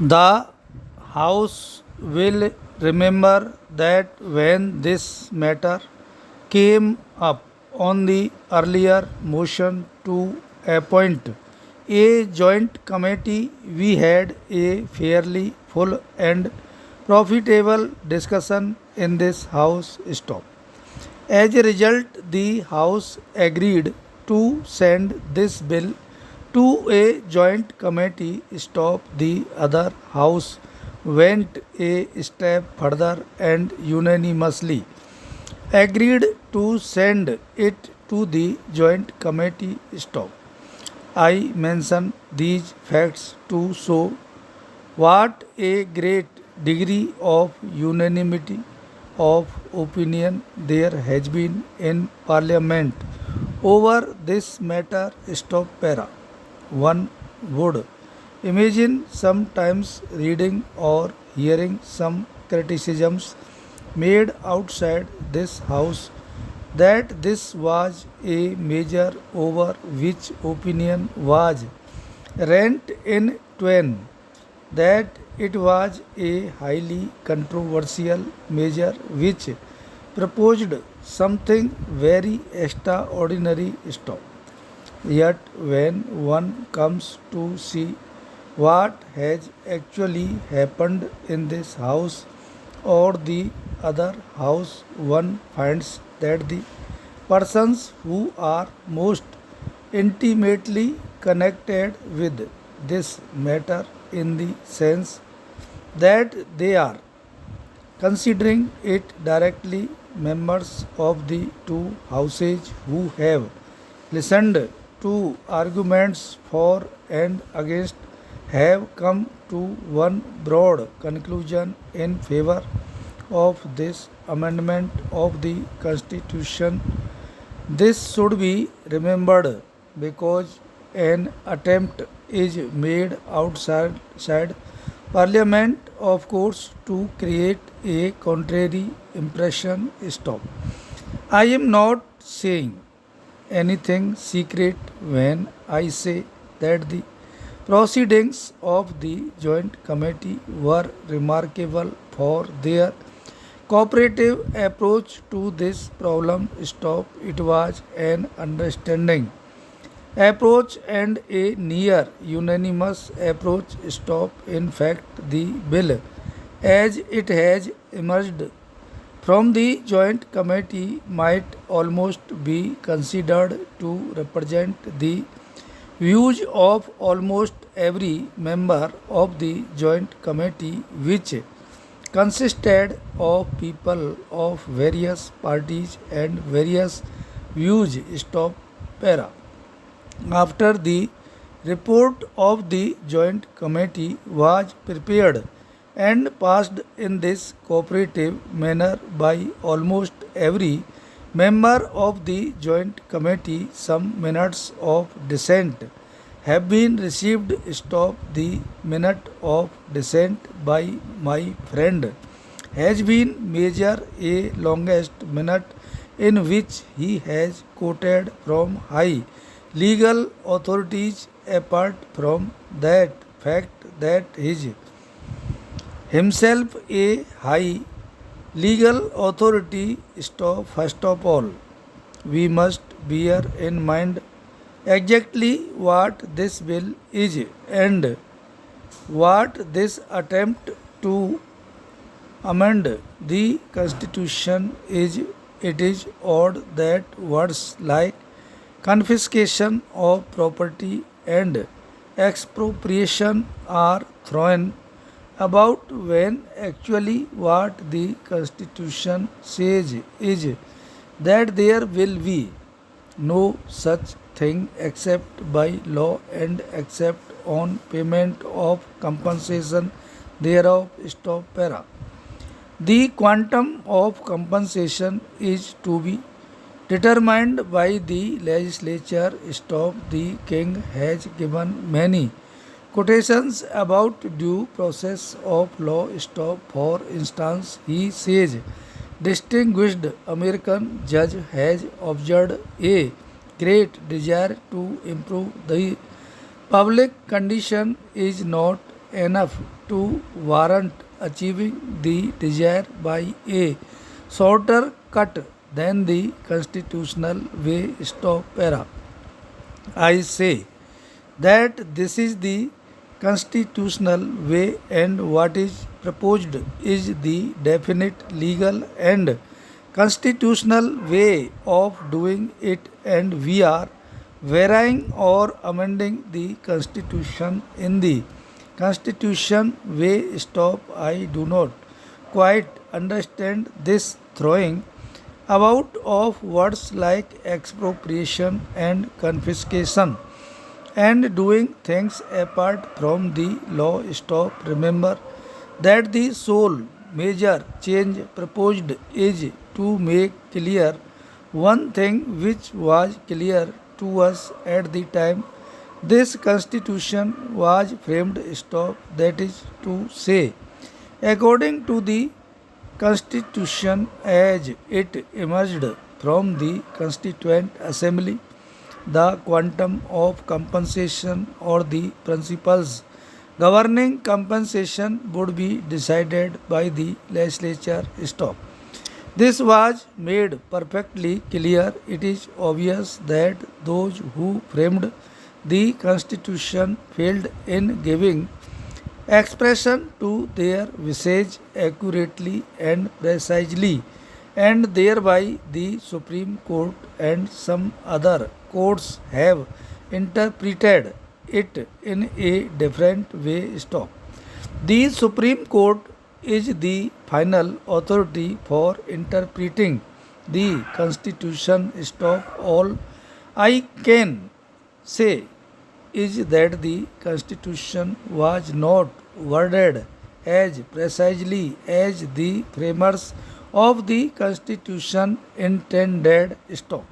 The House will remember that when this matter came up on the earlier motion to appoint a joint committee, we had a fairly full and profitable discussion in this House stop. As a result, the House agreed to send this bill to a joint committee. Stop the other House went a step further and unanimously agreed to send it to the joint committee. Stop. I mention these facts to show what a great degree of unanimity of opinion there has been in Parliament over this matter. Stop para. One would imagine sometimes reading or hearing some criticisms made outside this house that this was a measure over which opinion was rent in twain, that it was a highly controversial measure which proposed something very extraordinary. Stop. Yet, when one comes to see what has actually happened in this house or the other house, one finds that the persons who are most intimately connected with this matter, in the sense that they are considering it directly, members of the two houses who have listened to arguments for and against, have come to one broad conclusion in favor of this amendment of the Constitution. This should be remembered because an attempt is made outside Parliament, of course, to create a contrary impression. Stop. I am not saying anything secret when I say that the proceedings of the Joint Committee were remarkable for their cooperative approach to this problem. Stop. It was an understanding approach and a near unanimous approach. Stop. In fact, the bill as it has emerged from the joint committee might almost be considered to represent the views of almost every member of the joint committee, which consisted of people of various parties and various views. Stop. Para. After the report of the joint committee was prepared and passed in this cooperative manner by almost every member of the joint committee, some minutes of dissent have been received. Stop. The minute of dissent by my friend has been measured a longest minute in which he has quoted from high legal authorities. Apart from that fact that is himself a high legal authority. Stop. First of all, we must bear in mind exactly what this bill is and what this attempt to amend the constitution is. It is odd that words like confiscation of property and expropriation are thrown about when actually what the constitution says is that there will be no such thing except by law and except on payment of compensation thereof. Stop. Para. The quantum of compensation is to be determined by the legislature. Stop. The king has given many quotations about due process of law. Stop. For instance, he says distinguished American judge has observed a great desire to improve the public condition is not enough to warrant achieving the desire by a shorter cut than the constitutional way. Stop para. I say that this is the constitutional way and what is proposed is the definite legal and constitutional way of doing it, and we are varying or amending the constitution in the constitution way. Stop. I do not quite understand this throwing about of words like expropriation and confiscation and doing things apart from the law. Stop. Remember that the sole major change proposed is to make clear one thing which was clear to us at the time this constitution was framed. Stop. That is to say, according to the constitution as it emerged from the Constituent Assembly, the quantum of compensation or the principles governing compensation would be decided by the legislature. Stop. This was made perfectly clear. It is obvious that those who framed the Constitution failed in giving expression to their wishes accurately and precisely, and thereby the Supreme Court and some other courts have interpreted it in a different way. Stop. The Supreme Court is the final authority for interpreting the Constitution. Stop. All I can say is that the Constitution was not worded as precisely as the framers of the Constitution intended. Stop.